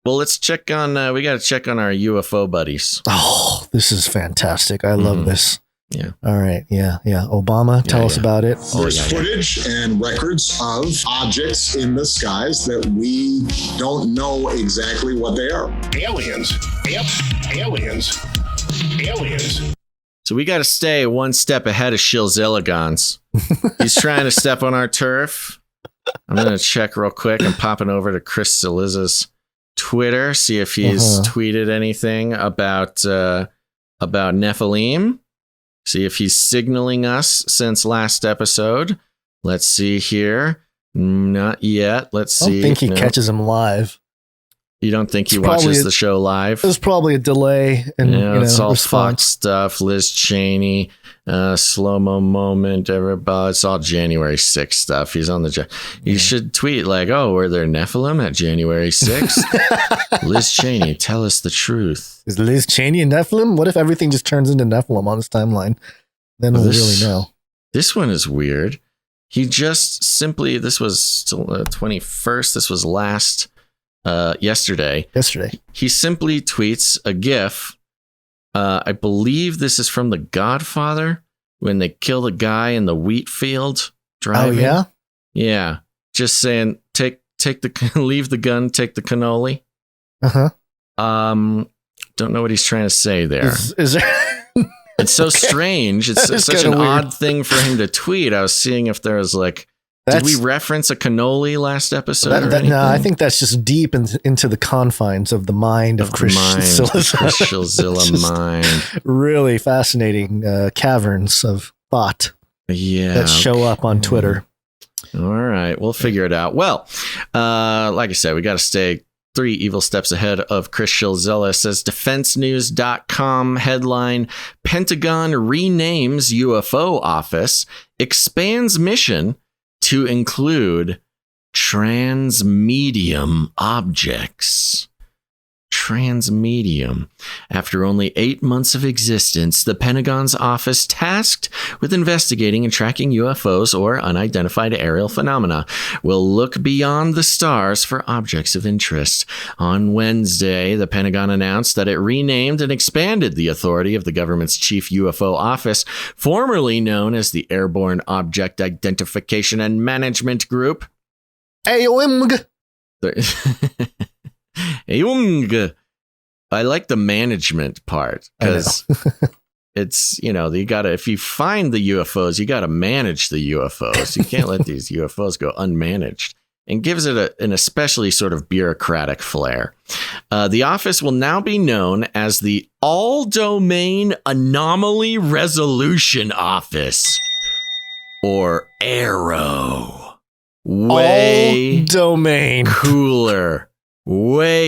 Well, let's check on. We got to check on our UFO buddies. Oh, this is fantastic! I love this. Yeah. All right. Yeah. Obama, tell us about it. There's footage and records of objects in the skies that we don't know exactly what they are. Aliens. Yep. Aliens. So we got to stay one step ahead of Shilzilligons. He's trying to step on our turf. I'm going to check real quick. I'm popping over to Chris Saliza's Twitter, see if he's tweeted anything about Nephilim. See if he's signaling us since last episode. Let's see here. Not yet. Let's see. I don't think he catches him live. You don't think he watches the show live? There's probably a delay in it's all response. Fox stuff. Liz Cheney, slow-mo moment. Everybody, it's all January 6th stuff. He's on the. You should tweet like, "Oh, were there Nephilim at January 6th?" Liz Cheney, tell us the truth. Is Liz Cheney a Nephilim? What if everything just turns into Nephilim on his timeline? Then we'll really know. This one is weird. He just simply. This was still 21st. This was yesterday. He simply tweets a GIF. I believe this is from The Godfather when they kill the guy in the wheat field driving. Oh yeah, yeah. Just saying, leave the gun, take the cannoli. Don't know what he's trying to say there. Is there? It's so strange. It's such an odd thing for him to tweet. I was seeing if there was like. Did we reference a cannoli last episode? No, I think that's just deep into the confines of the mind of Chris Shilzilla mind. Really fascinating caverns of thought that show up on Twitter. All right, we'll figure it out. Well, like I said, we got to stay 3 evil steps ahead of Chris Shilzilla. Says defensenews.com headline, Pentagon renames UFO office, expands mission to include Transmedium objects. Transmedium. After only 8 months of existence, the Pentagon's office tasked with investigating and tracking UFOs or unidentified aerial phenomena will look beyond the stars for objects of interest. On Wednesday, the Pentagon announced that it renamed and expanded the authority of the government's chief UFO office, formerly known as the Airborne Object Identification and Management Group. AOMG. I like the management part because it's, you gotta, if you find the UFOs, you gotta manage the UFOs. You can't let these UFOs go unmanaged, and gives it an especially sort of bureaucratic flair. The office will now be known as the All Domain Anomaly Resolution Office, or AARO. Way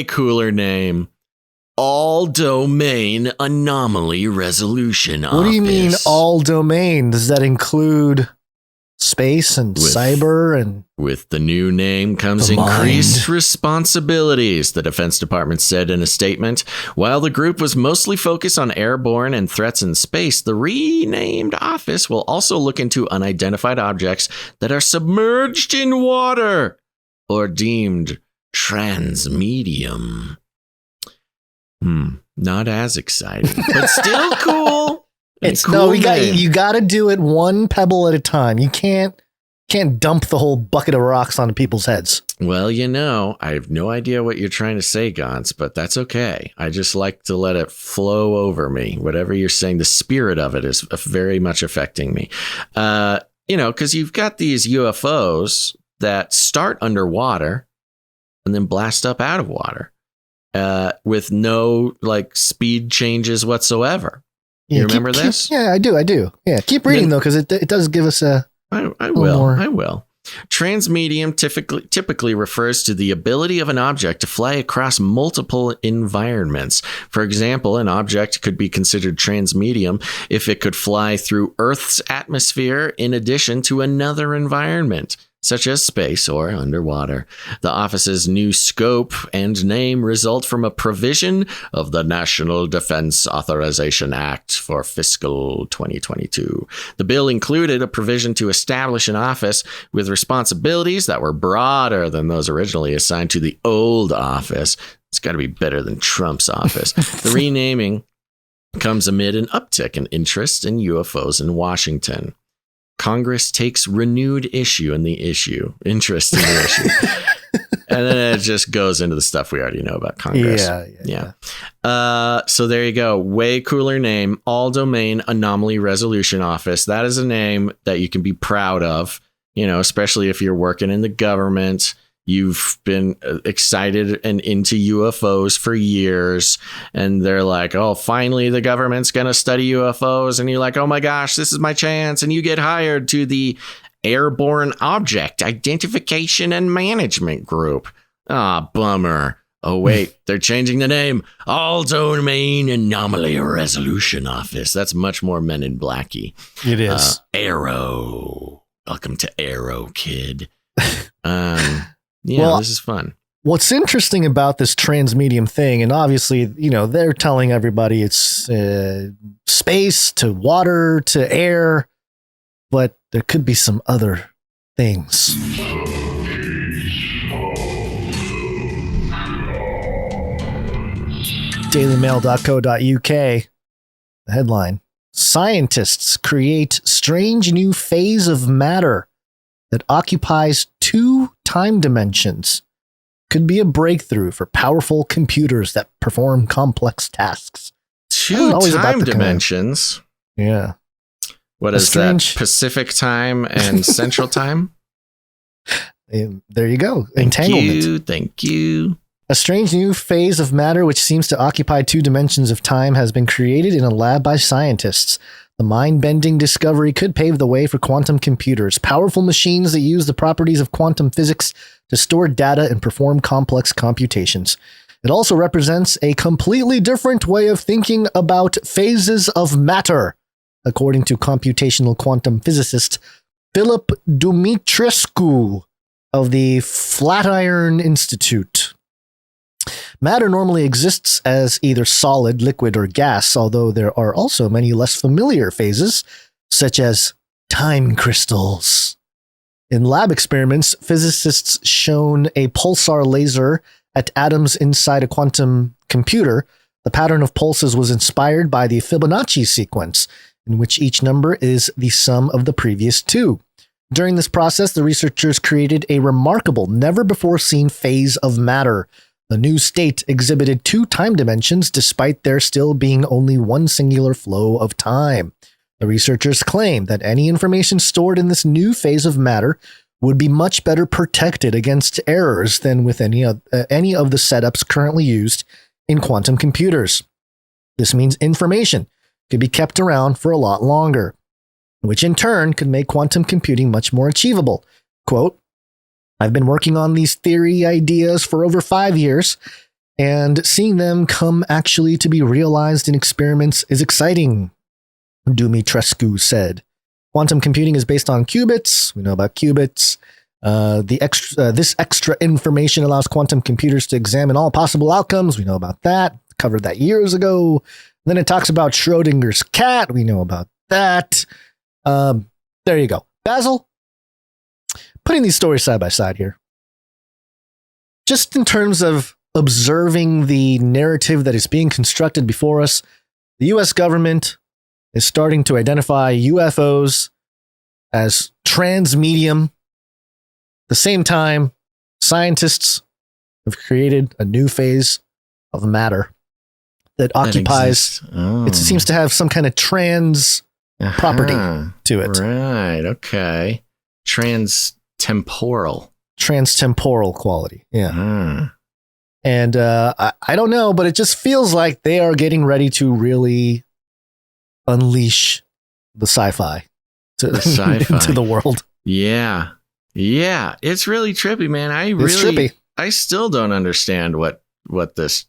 cooler name. All Domain Anomaly Resolution Office. What do you mean all domain? Does that include space and cyber? And with the new name comes increased responsibilities, the Defense Department said in a statement. While the group was mostly focused on airborne and threats in space, the renamed office will also look into unidentified objects that are submerged in water or deemed transmedium. Not as exciting, but still cool. You got to do it one pebble at a time. You can't dump the whole bucket of rocks onto people's heads. Well, I have no idea what you're trying to say, Gantz, but that's okay. I just like to let it flow over me. Whatever you're saying, the spirit of it is very much affecting me. Because you've got these UFOs that start underwater and then blast up out of water. With no speed changes whatsoever. You remember this? Yeah, I do. Yeah, keep reading though, because it does give us a. I will. Transmedium typically refers to the ability of an object to fly across multiple environments. For example, an object could be considered transmedium if it could fly through Earth's atmosphere in addition to another environment, such as space or underwater. The office's new scope and name result from a provision of the National Defense Authorization Act for fiscal 2022. The bill included a provision to establish an office with responsibilities that were broader than those originally assigned to the old office. It's got to be better than Trump's office. The renaming comes amid an uptick in interest in UFOs in Washington. Congress takes renewed interest in the issue. And then it just goes into the stuff we already know about Congress. Yeah. So there you go. Way cooler name. All Domain Anomaly Resolution Office. That is a name that you can be proud of, especially if you're working in the government. You've been excited and into UFOs for years. And they're like, oh, finally, the government's going to study UFOs. And you're like, oh, my gosh, this is my chance. And you get hired to the Airborne Object Identification and Management Group. Ah, bummer. Oh, wait, they're changing the name. All Domain Anomaly Resolution Office. That's much more Men in Blacky. It is. Arrow. Welcome to Arrow, kid. Well, this is fun. What's interesting about this Transmedium thing, and obviously, they're telling everybody it's space to water to air, but there could be some other things. dailymail.co.uk, the headline: Scientists create strange new phase of matter that occupies 2 time dimensions. Could be a breakthrough for powerful computers that perform complex tasks. 2 time dimensions? Yeah. What is that? Pacific time and Central time? There you go. Entanglement. Thank you. A strange new phase of matter which seems to occupy 2 dimensions of time has been created in a lab by scientists. The mind-bending discovery could pave the way for quantum computers, powerful machines that use the properties of quantum physics to store data and perform complex computations. It also represents a completely different way of thinking about phases of matter, according to computational quantum physicist Philip Dumitrescu of the Flatiron Institute. Matter normally exists as either solid, liquid, or gas, although there are also many less familiar phases, such as time crystals. In lab experiments, physicists shone a pulsar laser at atoms inside a quantum computer. The pattern of pulses was inspired by the Fibonacci sequence, in which each number is the sum of the previous 2. During this process, the researchers created a remarkable, never-before-seen phase of matter. The new state exhibited 2 time dimensions despite there still being only one singular flow of time. The researchers claim that any information stored in this new phase of matter would be much better protected against errors than with any of the setups currently used in quantum computers. This means information could be kept around for a lot longer, which in turn could make quantum computing much more achievable. Quote, I've been working on these theory ideas for over 5 years, and seeing them come actually to be realized in experiments is exciting, Dumitrescu said. Quantum computing is based on qubits. We know about qubits. This extra information allows quantum computers to examine all possible outcomes. We know about that. Covered that years ago. Then it talks about Schrodinger's cat. We know about that. There you go. Basil, putting these stories side by side here, just in terms of observing the narrative that is being constructed before us, the U.S. government is starting to identify UFOs as transmedium. At the same time, scientists have created a new phase of matter that occupies, it seems to have some kind of trans property to it. Right, okay. Transtemporal quality, yeah. And I don't know, but it just feels like they are getting ready to really unleash the sci-fi into the world. Yeah, it's really trippy, man. I still don't understand what this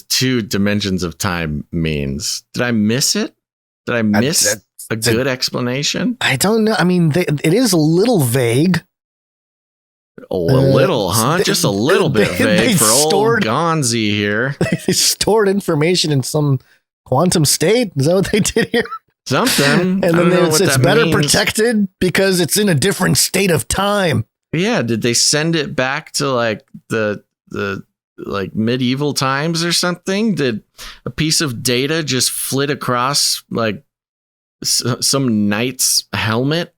2 dimensions of time means. Did I miss it? Did I miss a good explanation? I don't know. I mean, it is a little vague. Oh, a little, huh? Just a little bit vague for old Gonzi here. They stored information in some quantum state. Is that what they did here? Something. And then it's better protected because it's in a different state of time. Yeah. Did they send it back to like the like medieval times or something? Did a piece of data just flit across like some knight's helmet?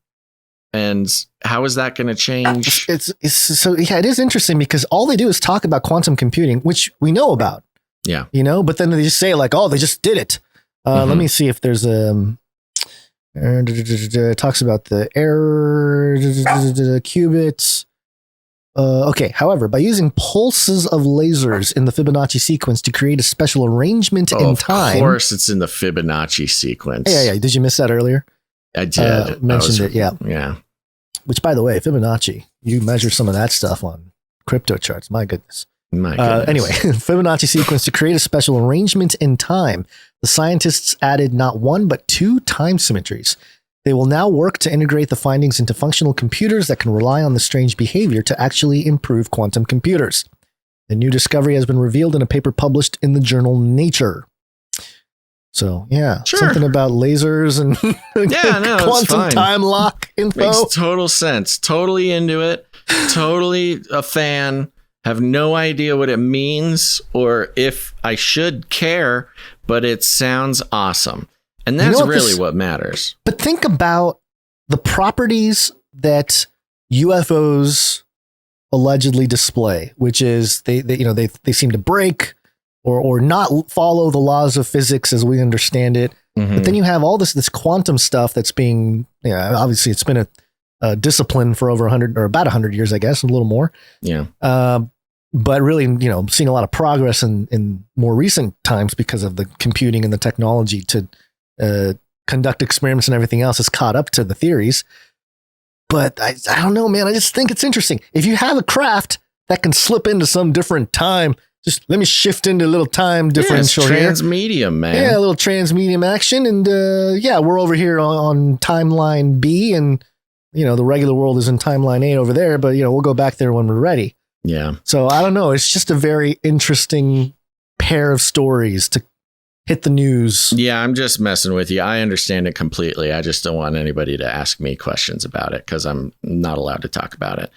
And how is that going to change? It's so yeah, it is interesting because all they do is talk about quantum computing, which we know about. Yeah. You know, but then they just say like, oh, they just did it. Let me see if there's it talks about the error qubits. Okay. However, by using pulses of lasers in the Fibonacci sequence to create a special arrangement in time. Of course, it's in the Fibonacci sequence. Yeah. Did you miss that earlier? I did. Mentioned it. Yeah. Yeah. Which, by the way, Fibonacci, you measure some of that stuff on crypto charts. My goodness. Anyway, Fibonacci sequence to create a special arrangement in time. The scientists added not one, but two time symmetries. They will now work to integrate the findings into functional computers that can rely on the strange behavior to actually improve quantum computers. The new discovery has been revealed in a paper published in the journal Nature. So, yeah, something about lasers and quantum time lock info. Makes total sense. Totally into it. Totally a fan. Have no idea what it means or if I should care, but it sounds awesome. And that's really what matters. But think about the properties that UFOs allegedly display, which is they seem to break or not follow the laws of physics as we understand it. But then you have all this quantum stuff that's being, obviously it's been a discipline for over 100 or about 100 years, I guess, a little more. Yeah. But really, seeing a lot of progress in more recent times because of the computing and the technology to conduct experiments and everything else has caught up to the theories. But I don't know, man. I just think it's interesting. If you have a craft that can slip into some different time, just let me shift into a little time differential here. Transmedium, man. Yeah, a little transmedium action. And we're over here on timeline B and, the regular world is in timeline A over there. But, we'll go back there when we're ready. Yeah. So I don't know. It's just a very interesting pair of stories to hit the news. Yeah, I'm just messing with you. I understand it completely. I just don't want anybody to ask me questions about it because I'm not allowed to talk about it.